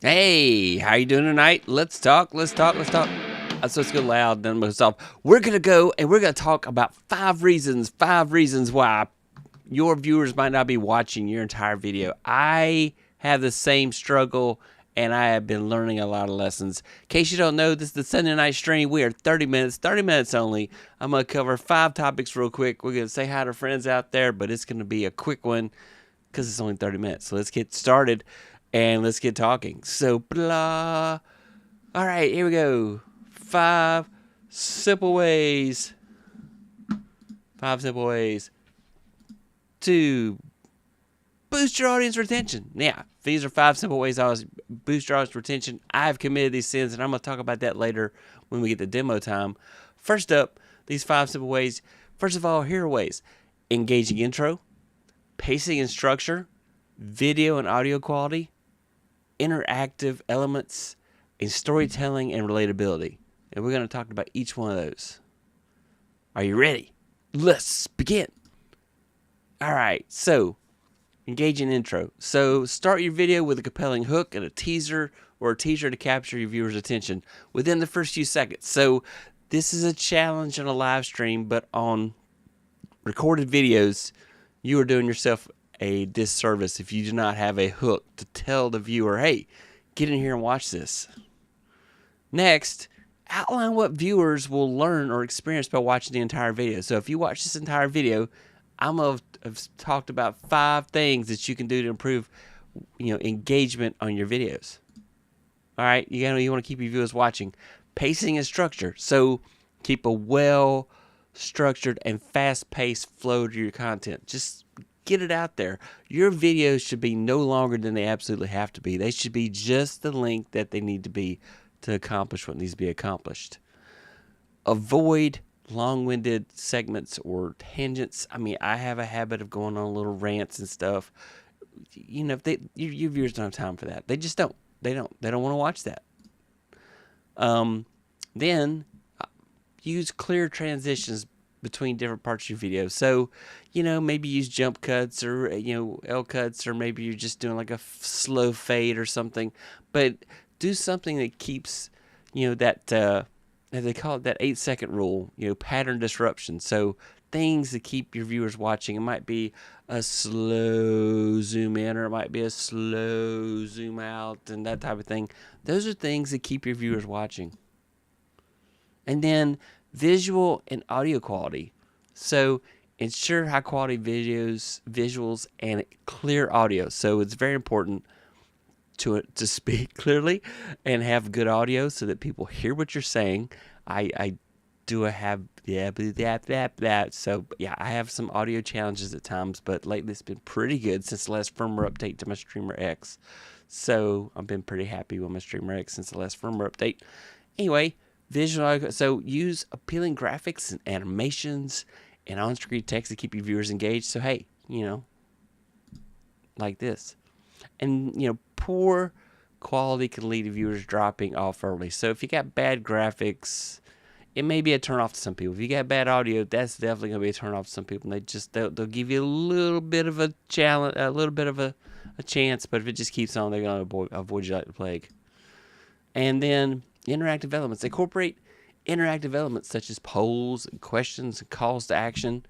Hey, how you doing tonight? Let's talk. So let's go loud, then we'll stop. We're gonna go and we're gonna talk about five reasons why your viewers might not be watching your entire video. I have the same struggle, and I have been learning a lot of lessons. In case you don't know, this is the Sunday night stream. We are 30 minutes only. I'm gonna cover 5 topics real quick. We're gonna say hi to friends out there, but it's gonna be a quick one because it's only 30 minutes. So let's get started and let's get talking. So, blah. All right, here we go. 5 simple ways. 5 simple ways to boost your audience retention. Yeah, these are 5 simple ways I was boost your audience retention. I've committed these sins, and I'm going to talk about that later when we get to demo time. First up, these 5 simple ways. First of all, here are ways: engaging intro, pacing and structure, video and audio quality, interactive elements, and storytelling and relatability. And we're going to talk about each one of those. Are you ready? Let's begin. All right, so engaging intro. So start your video with a compelling hook and a teaser to capture your viewers' attention within the first few seconds. So this is a challenge on a live stream, but on recorded videos, you are doing yourself a disservice if you do not have a hook to tell the viewer, hey, get in here and watch this. Next, outline what viewers will learn or experience by watching the entire video. So if you watch this entire video, I'm going to have talked about 5 things that you can do to improve, engagement on your videos. All right, you want to keep your viewers watching. Pacing and structure. So keep a well-structured and fast-paced flow to your content. Just get it out there. Your videos should be no longer than they absolutely have to be. They should be just the length that they need to be to accomplish what needs to be accomplished. Avoid long-winded segments or tangents. I mean, I have a habit of going on little rants and stuff. If your viewers don't have time for that. They just don't. They don't want to watch that. Then use clear transitions between different parts of your video. So, maybe use jump cuts or, L cuts, or maybe you're just doing like a slow fade or something. But do something that keeps, that, as they call it, that 8-second rule, pattern disruption. So things that keep your viewers watching. It might be a slow zoom in, or it might be a slow zoom out, and that type of thing. Those are things that keep your viewers watching. And then visual and audio quality. So ensure high quality visuals, and clear audio. So it's very important to speak clearly and have good audio so that people hear what you're saying. I have I have some audio challenges at times, but lately it's been pretty good since the last firmware update to my Streamer X. So I've been pretty happy with my Streamer X since the last firmware update. Anyway, visual audio. So use appealing graphics and animations and on-screen text to keep your viewers engaged. So hey, like this. And poor quality can lead to viewers dropping off early. So if you got bad graphics, it may be a turn off to some people. If you got bad audio, that's definitely going to be a turn off to some people. And they'll give you a little bit of a challenge, a little bit of a chance. But if it just keeps on, they're going to avoid you like the plague. And then interactive elements. Incorporate interactive elements such as polls and questions and calls to action.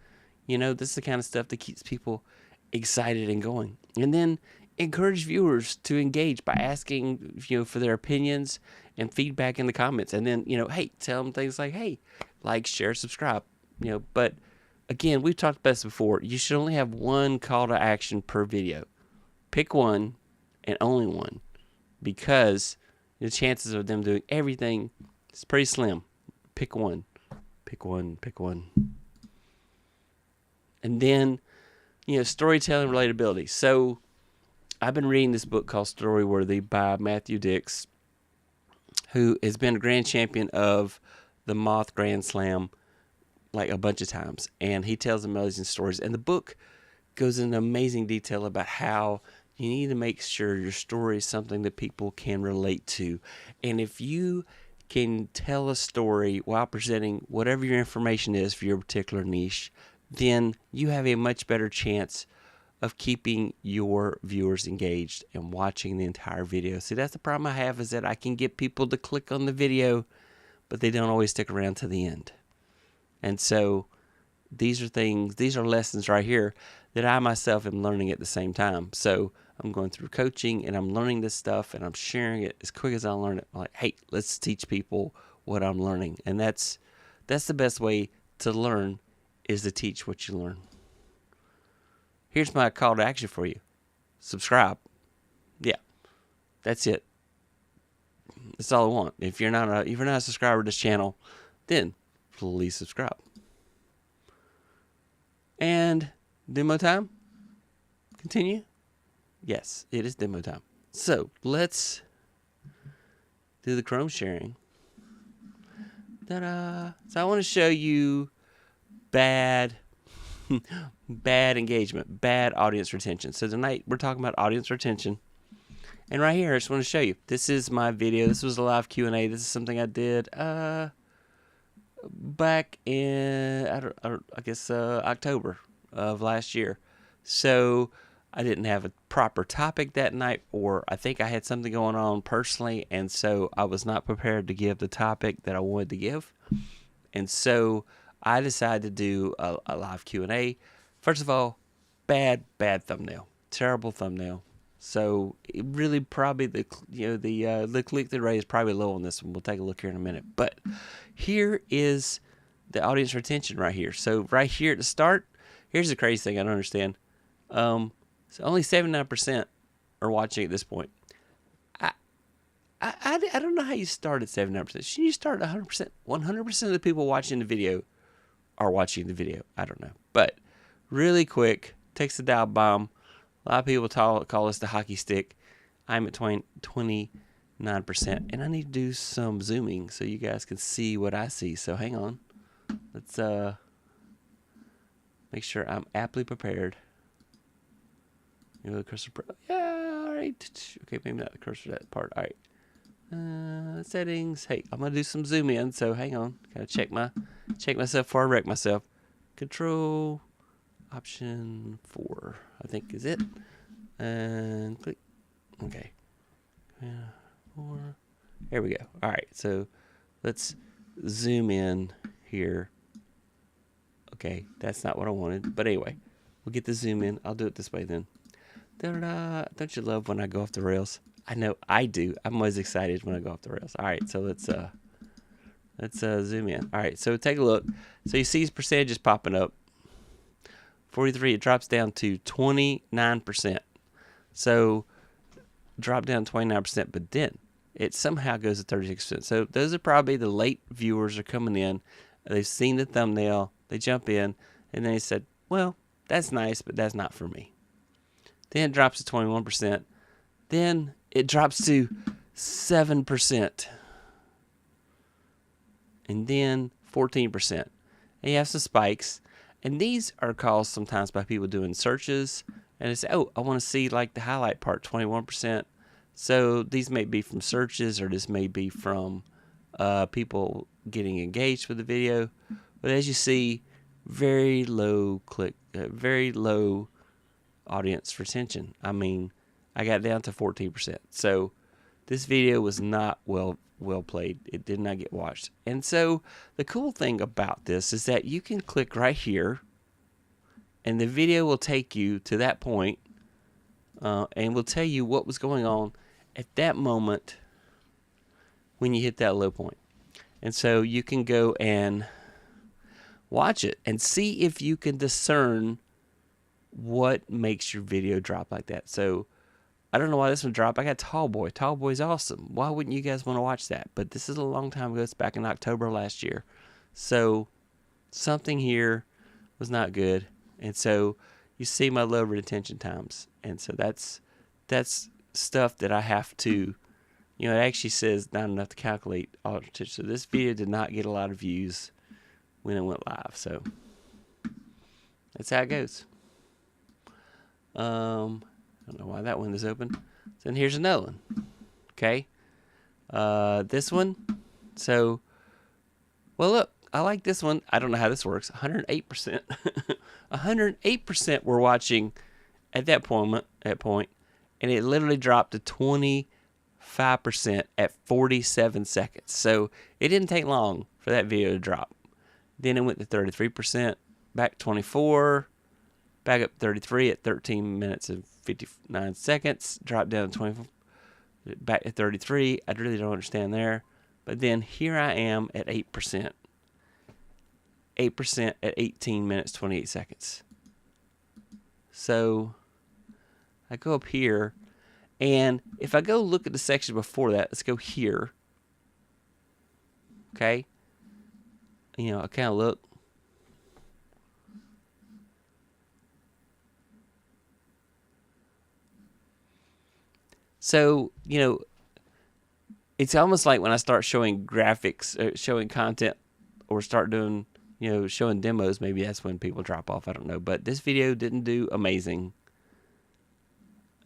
This is the kind of stuff that keeps people excited and going. And then encourage viewers to engage by asking, for their opinions and feedback in the comments. And then, hey, tell them things like, hey, like, share, subscribe. But again, we've talked about this before. You should only have one call to action per video. Pick one and only one, because the chances of them doing everything is pretty slim. Pick one. And then, storytelling relatability. So I've been reading this book called Storyworthy by Matthew Dix, who has been a grand champion of the Moth Grand Slam like a bunch of times. And he tells amazing stories. And the book goes into amazing detail about how you need to make sure your story is something that people can relate to. And if you can tell a story while presenting whatever your information is for your particular niche, then you have a much better chance of keeping your viewers engaged and watching the entire video. See, that's the problem I have, is that I can get people to click on the video, but they don't always stick around to the end. And so these are lessons right here that I myself am learning at the same time. So I'm going through coaching and I'm learning this stuff and I'm sharing it as quick as I learn it. I'm like, hey, let's teach people what I'm learning. And that's the best way to learn, is to teach what you learn. Here's my call to action for you. Subscribe. Yeah, that's it. That's all I want. If you're not a subscriber to this channel, then please subscribe. And demo time? Continue? Yes, it is demo time. So let's do the Chrome sharing. Ta-da! So I want to show you bad engagement, bad audience retention. So tonight we're talking about audience retention. And right here, I just want to show you. This is my video. This was a live Q&A. This is something I did back in, I guess, October of last year. So I didn't have a proper topic that night, or I think I had something going on personally, and so I was not prepared to give the topic that I wanted to give. And so I decided to do a live Q&A. First of all, bad thumbnail, terrible thumbnail. So it really probably the click-through rate is probably low on this one. We'll take a look here in a minute. But here is the audience retention right here. So right here at the start, here's the crazy thing I don't understand. So only 79% are watching at this point. I don't know how you start at 79%. Should you start at 100%? 100% of the people watching the video are watching the video. I don't know. But really quick, takes the dial bomb. A lot of people call this the hockey stick. I'm at 29%. And I need to do some zooming so you guys can see what I see. So hang on. Let's make sure I'm aptly prepared. The cursor. Yeah, all right. Okay, maybe not the cursor, that part. All right. Settings. Hey, I'm gonna do some zoom in. So hang on. Gotta check myself before I wreck myself. Control Option 4, I think is it. And click. Okay. 4. There we go. All right. So let's zoom in here. Okay, that's not what I wanted. But anyway, we'll get the zoom in. I'll do it this way then. Da-da-da. Don't you love when I go off the rails? I know I do. I'm always excited when I go off the rails. All right, so let's zoom in. All right, so take a look. So you see these percentages popping up. 43, it drops down to 29%. So drop down 29%, but then it somehow goes to 36%. So those are probably the late viewers are coming in. They've seen the thumbnail, they jump in, and they said, well, that's nice, but that's not for me. Then it drops to 21%. Then it drops to 7%. And then 14%. And you have some spikes. And these are caused sometimes by people doing searches. And they say, oh, I want to see like the highlight part, 21%. So these may be from searches, or this may be from people getting engaged with the video. But as you see, very low audience retention. I mean, I got down to 14%. So this video was not well played. It did not get watched. And so the cool thing about this is that you can click right here and the video will take you to that point, and will tell you what was going on at that moment when you hit that low point. And so you can go and watch it and see if you can discern what makes your video drop like that. So I don't know why this one dropped. I got Tall Boy. Tall Boy's awesome. Why wouldn't you guys want to watch that? But this is a long time ago. It's back in October last year. So something here was not good. And so you see my low retention times. And so that's stuff that I have to, it actually says not enough to calculate all retention. So this video did not get a lot of views when it went live. So that's how it goes. I don't know why that one is open. Then here's another one. Okay. This one. So, well, look, I like this one. I don't know how this works. 108%. 108% were watching at that point, and it literally dropped to 25% at 47 seconds. So it didn't take long for that video to drop. Then it went to 33%, back 24, back up 33 at 13 minutes and 59 seconds, dropped down to 24, back to 33. I really don't understand there. But then here I am at 8%. 8% at 18 minutes, 28 seconds. So I go up here, and if I go look at the section before that, let's go here. Okay. You know, I kind of look. So, you know, it's almost like when I start showing graphics, showing content, or start doing, you know, showing demos, maybe that's when people drop off. I don't know. But this video didn't do amazing.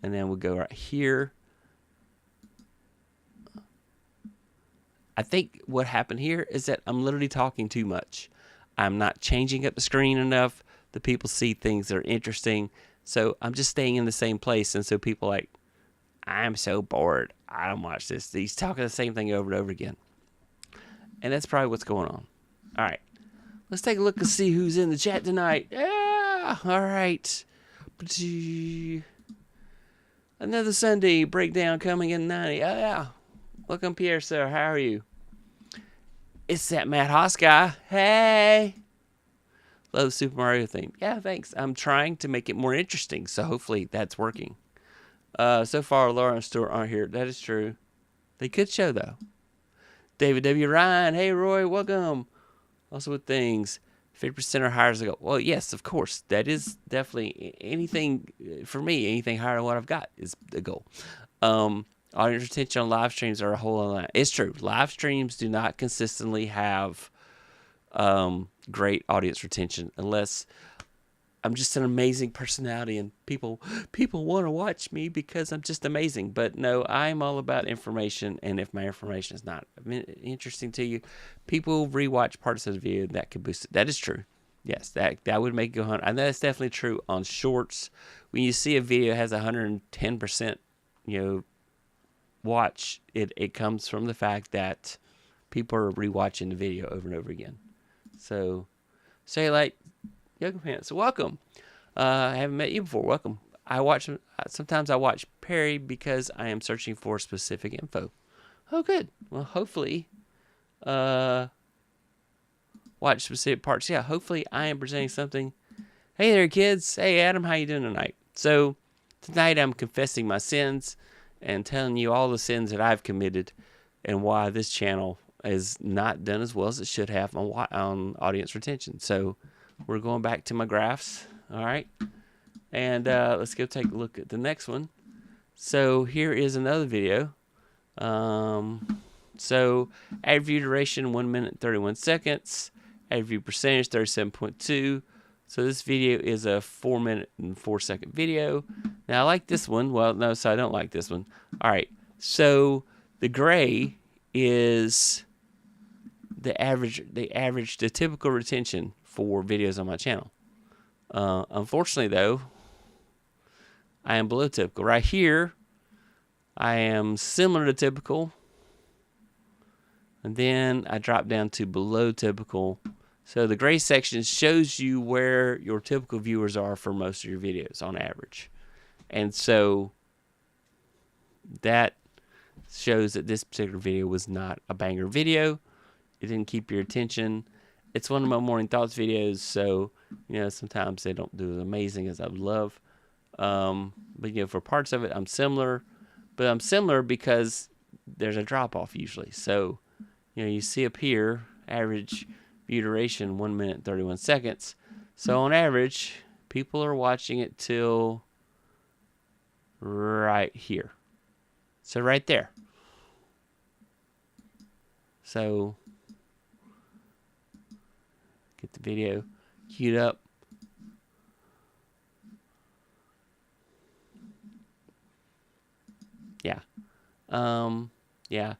And then we'll go right here. I think what happened here is that I'm literally talking too much. I'm not changing up the screen enough. The people see things that are interesting. So I'm just staying in the same place. And so people are like, I'm so bored. I don't watch this. He's talking the same thing over and over again. And that's probably what's going on. All right. Let's take a look and see who's in the chat tonight. Yeah. All right. Another Sunday breakdown coming in 90. Oh, yeah. Welcome, Pierre, sir. How are you? It's that Matt Haas guy. Hey. Love the Super Mario theme. Yeah, thanks. I'm trying to make it more interesting, so hopefully that's working. So far, Laura and Stuart aren't here. That is true. They could show, though. David W. Ryan. Hey, Roy. Welcome. Also with things. 50% or higher as I go. Well, yes, of course. That is definitely anything, for me, anything higher than what I've got is the goal. Audience retention on live streams are a whole other line. It's true. Live streams do not consistently have great audience retention unless I'm just an amazing personality and people want to watch me because I'm just amazing. But no, I'm all about information, and if my information is not interesting to you, people rewatch parts of the video that could boost it. That is true. Yes, that would make it go 100. And that's definitely true on shorts. When you see a video has 110%, you know, watch, it comes from the fact that people are rewatching the video over and over again. So, say like Yoga Pants, welcome. I haven't met you before. Welcome. Sometimes I watch Perry because I am searching for specific info. Oh, good. Well, hopefully, watch specific parts. Yeah, hopefully I am presenting something. Hey there, kids. Hey, Adam, how you doing tonight? So, tonight I'm confessing my sins and telling you all the sins that I've committed and why this channel has not done as well as it should have on audience retention. So, we're going back to my graphs, all right? And let's go take a look at the next one. So here is another video. So average view duration, 1 minute and 31 seconds. Average view percentage, 37.2. So this video is a 4 minute and 4 second video. Now I like this one. Well, no, so I don't like this one. All right, so the gray is the typical retention for videos on my channel. Unfortunately, though, I am below typical. Right here, I am similar to typical, and then I drop down to below typical. So the gray section shows you where your typical viewers are for most of your videos on average. And so that shows that this particular video was not a banger video. It didn't keep your attention. It's one of my morning thoughts videos, so, you know, sometimes they don't do as amazing as I would love. But, you know, for parts of it, I'm similar. But I'm similar because there's a drop-off usually. So, you know, you see up here, average view duration, 1 minute and 31 seconds. So, on average, people are watching it till right here. So, right there. So, get the video queued up. Yeah. Yeah.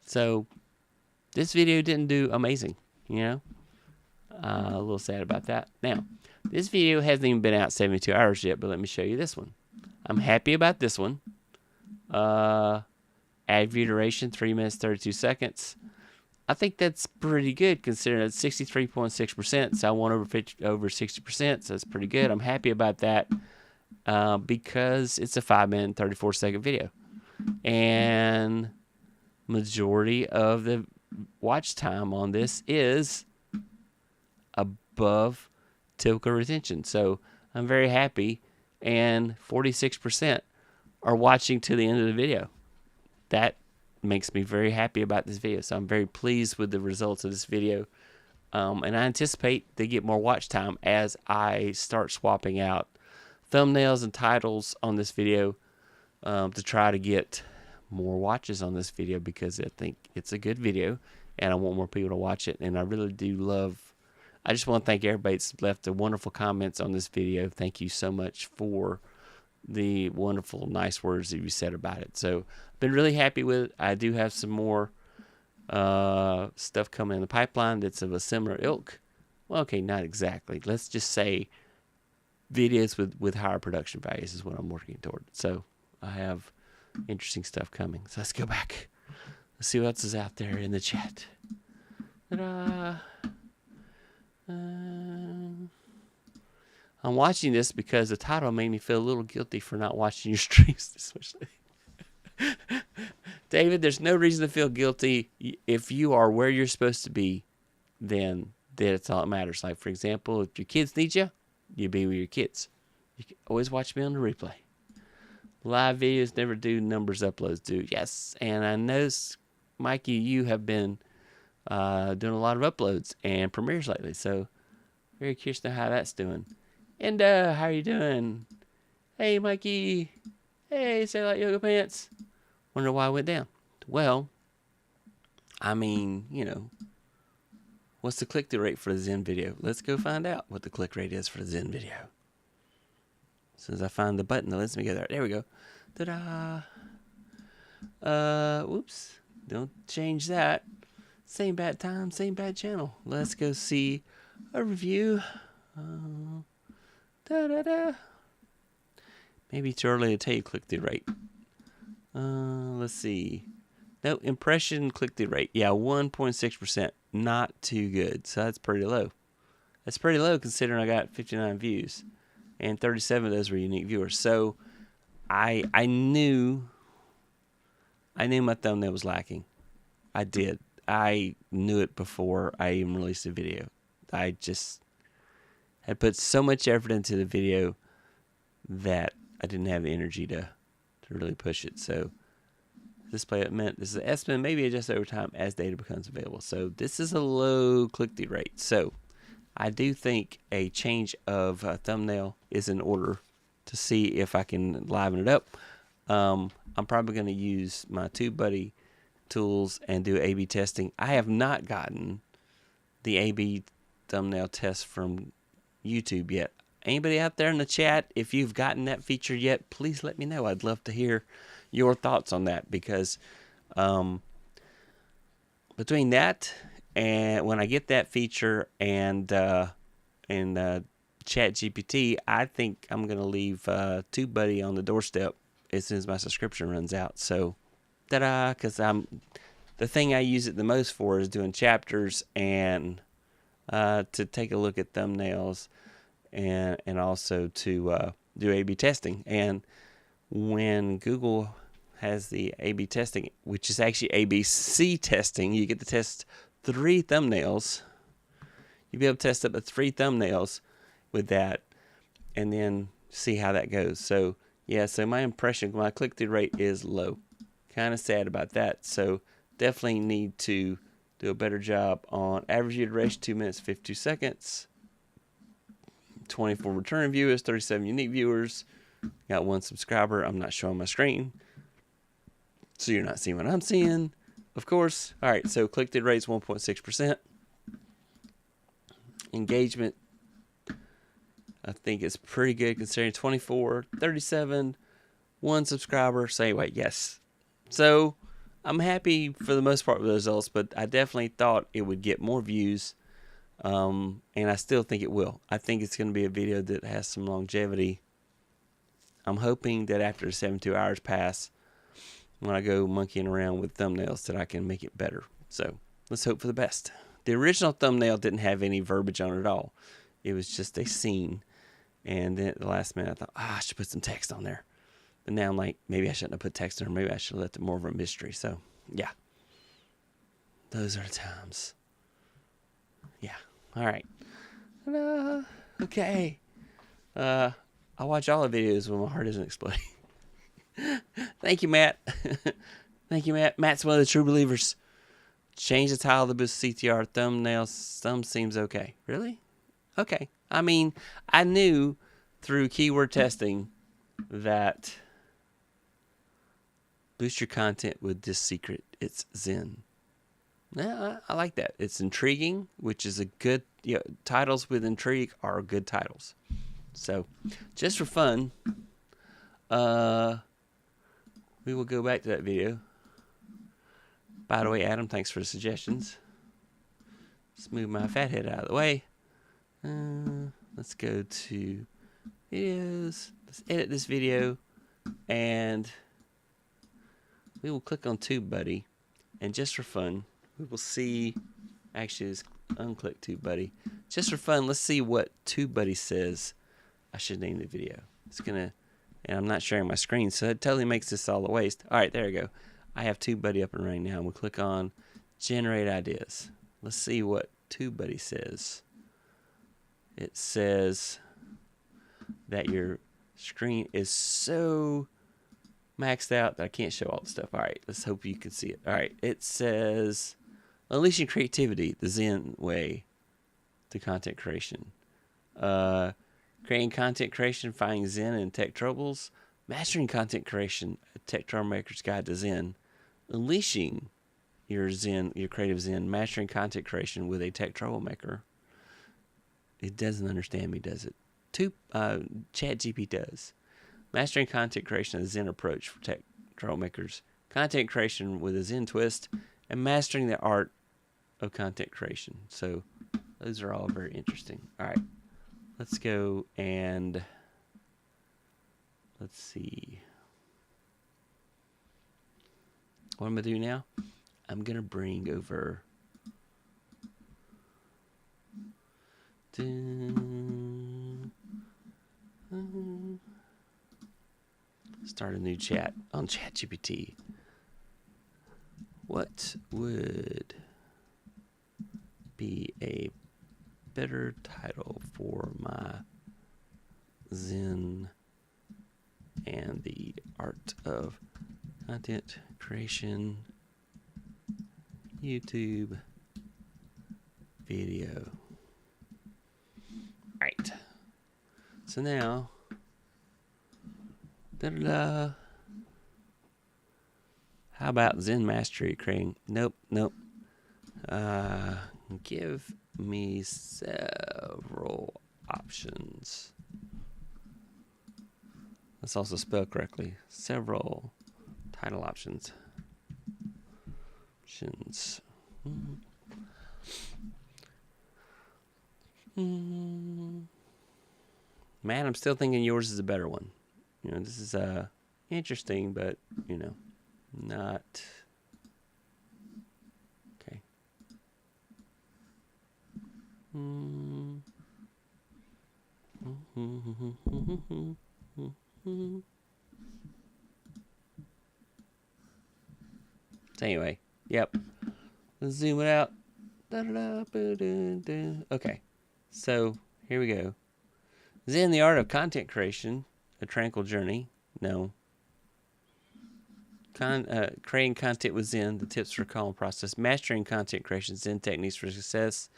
So, this video didn't do amazing, you know? A little sad about that. Now, This video hasn't even been out 72 hours yet, but let me show you this one. I'm happy about this one. Ad view duration, 3 minutes, 32 seconds. I think that's pretty good considering it's 63.6%. So I want over 60%, so that's pretty good. I'm happy about that because it's a 5 minute and 34 second video. And majority of the watch time on this is above typical retention. So I'm very happy, and 46% are watching to the end of the video. That makes me very happy about this video. So I'm very pleased with the results of this video. And I anticipate they get more watch time as I start swapping out thumbnails and titles on this video to try to get more watches on this video, because I think it's a good video and I want more people to watch it. And I really do love, I just want to thank everybody that's left the wonderful comments on this video. Thank you so much for the wonderful, nice words that you said about it. So I've been really happy with it. I do have some more stuff coming in the pipeline that's of a similar ilk. Well, okay, not exactly. Let's just say videos with higher production values is what I'm working toward. So I have interesting stuff coming. So let's go back. Let's see what else is out there in the chat. I'm watching this because the title made me feel a little guilty for not watching your streams this much. David, there's no reason to feel guilty. If you are where you're supposed to be, then that's all that matters. Like, for example, if your kids need you, you be with your kids. You can always watch me on the replay. Live videos never do, numbers uploads do. Yes, and I know, Mikey, you have been doing a lot of uploads and premieres lately, so very curious to know how that's doing. And how are you doing? Hey, Mikey. Hey, say like yoga pants. Wonder why I went down. Well, I mean, you know, what's the click-through rate for the Zen video? Let's go find out what the click rate is for the Zen video. As soon as I find the button that lets me go there. There we go. Ta-da. Whoops. Don't change that. Same bad time, same bad channel. Let's go see a review. Da-da-da. Maybe too early to tell you click-through rate. Let's see. No, impression click-through rate. Yeah, 1.6%. Not too good. So that's pretty low. That's pretty low considering I got 59 views. And 37 of those were unique viewers. So I knew my thumbnail was lacking. I did. I knew it before I even released the video. I just had put so much effort into the video that I didn't have the energy to really push it. So display it meant this is an estimate, maybe adjust over time as data becomes available. So this is a low click-through rate. So I do think a change of thumbnail is in order to see if I can liven it up. I'm probably going to use my TubeBuddy tools and do A/B testing. I have not gotten the A/B thumbnail test from YouTube yet. Anybody out there in the chat, if you've gotten that feature yet, please let me know. I'd love to hear your thoughts on that, because between that and when I get that feature and ChatGPT, I think I'm going to leave TubeBuddy on the doorstep as soon as my subscription runs out. So, ta-da, because the thing I use it the most for is doing chapters and to take a look at thumbnails and also to do A/B testing. And when Google has the A/B testing, which is actually ABC testing, you get to test 3 thumbnails. You'll be able to test up to 3 thumbnails with that and then see how that goes. So, yeah, so my impression, my click-through rate is low. Kind of sad about that. So, definitely need to do a better job on average view duration, 2 minutes, 52 seconds. 24 return viewers, 37 unique viewers. Got 1 subscriber. I'm not showing my screen, so you're not seeing what I'm seeing, of course. All right, so click-through rate is 1.6%. Engagement, I think it's pretty good considering 24, 37, 1 subscriber. So anyway, yes. So I'm happy for the most part with the results, but I definitely thought it would get more views. And I still think it will. I think it's going to be a video that has some longevity. I'm hoping that after the 72 hours pass, when I go monkeying around with thumbnails, that I can make it better. So let's hope for the best. The original thumbnail didn't have any verbiage on it at all. It was just a scene. And then at the last minute, I thought, I should put some text on there. But now I'm like, maybe I shouldn't have put text on there. Maybe I should have left it more of a mystery. So, yeah. Those are the times. Yeah. All right. Okay. I watch all the videos when my heart isn't exploding. Thank you, Matt. Thank you, Matt. Matt's one of the true believers. Change the title of the boost CTR thumbnail. Some seems okay. Really? Okay. I mean, I knew through keyword testing that boost your content with this secret. It's Zen. Yeah, I like that. It's intriguing, which is a good, titles with intrigue are good titles. So, just for fun, we will go back to that video. By the way, Adam, thanks for the suggestions. Let's move my fat head out of the way. Let's go to videos. Let's edit this video, and we will click on TubeBuddy, and just for fun, we will see. Actually, let's unclick TubeBuddy. Just for fun, let's see what TubeBuddy says I should name the video. It's gonna, and I'm not sharing my screen, so it totally makes this all a waste. All right, there we go. I have TubeBuddy up and running now. We'll click on Generate Ideas. Let's see what TubeBuddy says. It says that your screen is so maxed out that I can't show all the stuff. All right, let's hope you can see it. All right, it says unleashing creativity, the Zen way to content creation. Creating content creation, finding Zen in tech troubles. Mastering content creation, a tech troublemaker's guide to Zen. Unleashing your Zen, your creative Zen. Mastering content creation with a tech troublemaker. It doesn't understand me, does it? ChatGPT does. Mastering content creation, a Zen approach for tech troublemakers. Content creation with a Zen twist. And mastering the art of content creation. So those are all very interesting. All right. Let's go and let's see. What I'm going to do now, I'm going to bring over start a new chat on ChatGPT. What would be a better title for my Zen and the art of content creation YouTube video? Right. So now, how about Zen mastery creating? Nope. Give me several options. Let's also spell correctly. Several title options. Man, I'm still thinking yours is a better one. This is interesting, but not okay. So anyway, yep. Let's zoom it out. Okay, so here we go. Zen, the art of content creation, a tranquil journey. No. Creating content with Zen, the tips for calm process. Mastering content creation, Zen techniques for success.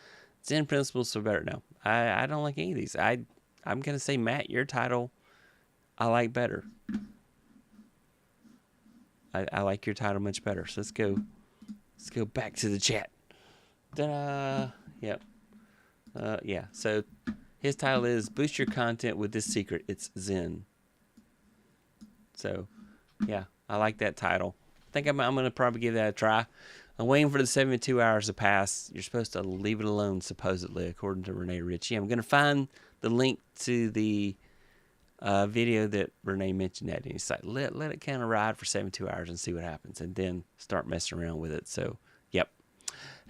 Zen principles for better. No, I don't like any of these. I'm going to say, Matt, your title, I like better. I like your title much better. So let's go back to the chat. Ta-da! Yep. Yeah. So his title is Boost Your Content with This Secret. It's Zen. So, yeah, I like that title. I think I'm going to probably give that a try. I'm waiting for the 72 hours to pass. You're supposed to leave it alone, supposedly, according to Renee Ritchie. I'm going to find the link to the video that Renee mentioned that. And he's like, let it kind of ride for 72 hours and see what happens, and then start messing around with it. So, yep.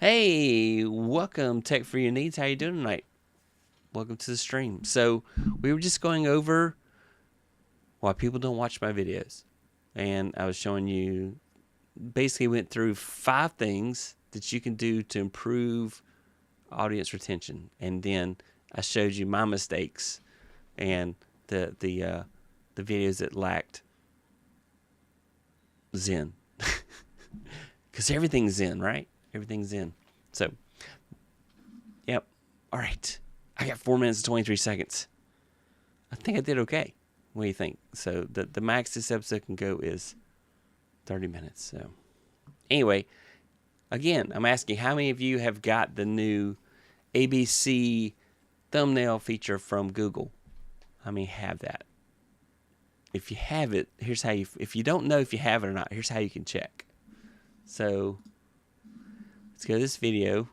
Hey, welcome, Tech for Your Needs. How you doing tonight? Welcome to the stream. So, we were just going over why people don't watch my videos. And I was showing you, basically went through 5 things that you can do to improve audience retention. And then I showed you my mistakes and the videos that lacked Zen. Because everything's Zen, right? Everything's Zen. So, yep. All right. I got 4 minutes and 23 seconds. I think I did okay. What do you think? So, the max this episode can go is 30 minutes. So, anyway, again, I'm asking how many of you have got the new ABC thumbnail feature from Google? How many have that? If you have it, here's how you, if you don't know if you have it or not, here's how you can check. So, let's go to this video.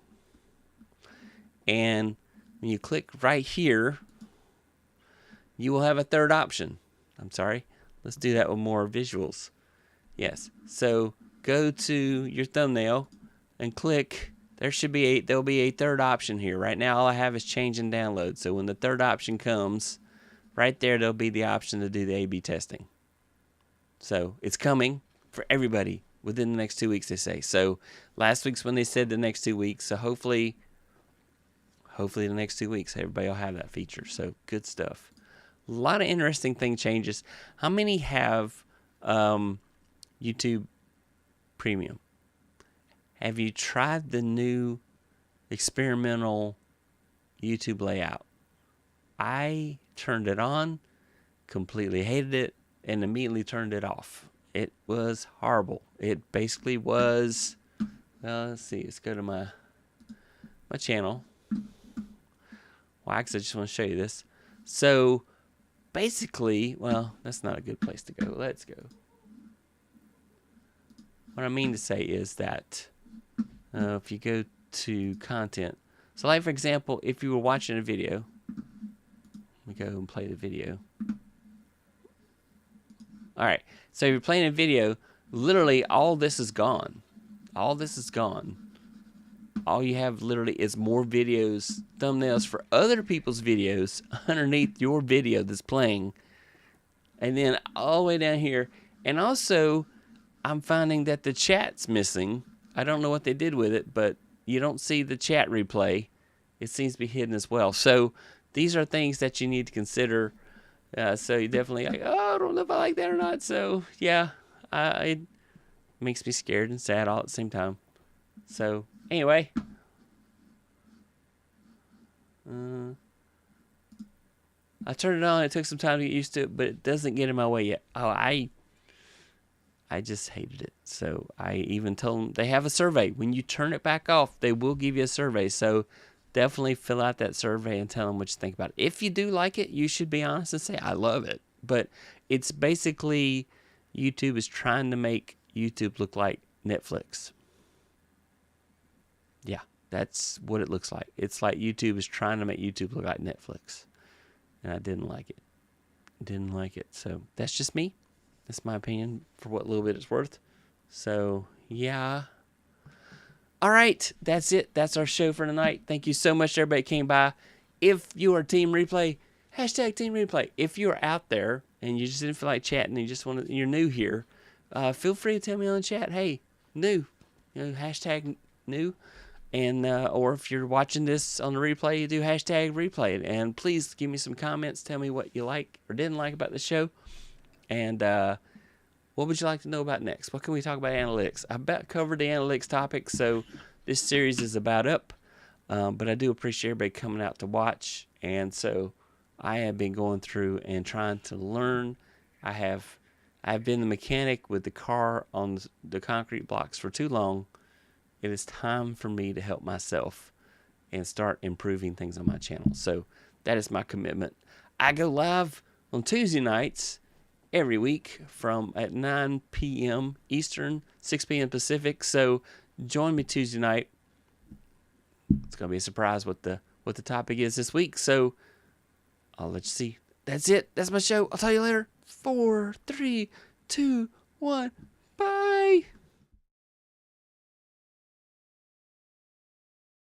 And when you click right here, you will have a third option. I'm sorry. Let's do that with more visuals. Yes. So, go to your thumbnail and click. There'll be a third option here. Right now, all I have is change and download. So, when the third option comes, right there'll be the option to do the A/B testing. So, it's coming for everybody within the next 2 weeks, they say. So, last week's when they said the next 2 weeks. So, hopefully the next 2 weeks, everybody will have that feature. So, good stuff. A lot of interesting changes. How many have YouTube Premium? Have you tried the new experimental YouTube layout? I turned it on, completely hated it, and immediately turned it off. It was horrible. It basically was, well, let's see, let's go to my channel. Why? Because I just want to show you this. So, basically, well, that's not a good place to go. Let's go. What I mean to say is that if you go to content, so like for example, if you were watching a video, let me go and play the video. All right, so if you're playing a video, literally all this is gone. All this is gone. All you have literally is more videos, thumbnails for other people's videos underneath your video that's playing. And then all the way down here. And also, I'm finding that the chat's missing. I don't know what they did with it, but you don't see the chat replay. It seems to be hidden as well. So these are things that you need to consider. So you definitely like, oh, I don't know if I like that or not. So yeah, it makes me scared and sad all at the same time. So anyway, I turned it on. It took some time to get used to it, but it doesn't get in my way yet. Oh, I just hated it. So I even told them, they have a survey. When you turn it back off, they will give you a survey. So definitely fill out that survey and tell them what you think about it. If you do like it, you should be honest and say, I love it. But it's basically, YouTube is trying to make YouTube look like Netflix. Yeah, that's what it looks like. It's like YouTube is trying to make YouTube look like Netflix. And I didn't like it. Didn't like it. So that's just me. That's my opinion for what little bit it's worth. So, yeah. All right. That's it. That's our show for tonight. Thank you so much to everybody that came by. If you are Team Replay, hashtag Team Replay. If you're out there and you just didn't feel like chatting and you just want to, you're new here, feel free to tell me on the chat, hey, new. Hashtag new. And or if you're watching this on the replay, you do hashtag replay. And please give me some comments. Tell me what you like or didn't like about the show. And what would you like to know about next? What can we talk about analytics? I about covered the analytics topic, so this series is about up. But I do appreciate everybody coming out to watch. And so I have been going through and trying to learn. I've been the mechanic with the car on the concrete blocks for too long. It is time for me to help myself and start improving things on my channel. So that is my commitment. I go live on Tuesday nights every week from at 9 p.m. Eastern, 6 p.m. Pacific. So Join me Tuesday night. It's gonna be a surprise what the topic is this week. So I'll let you see. That's it. That's my show. I'll tell you later. 4, 3, 2, 1.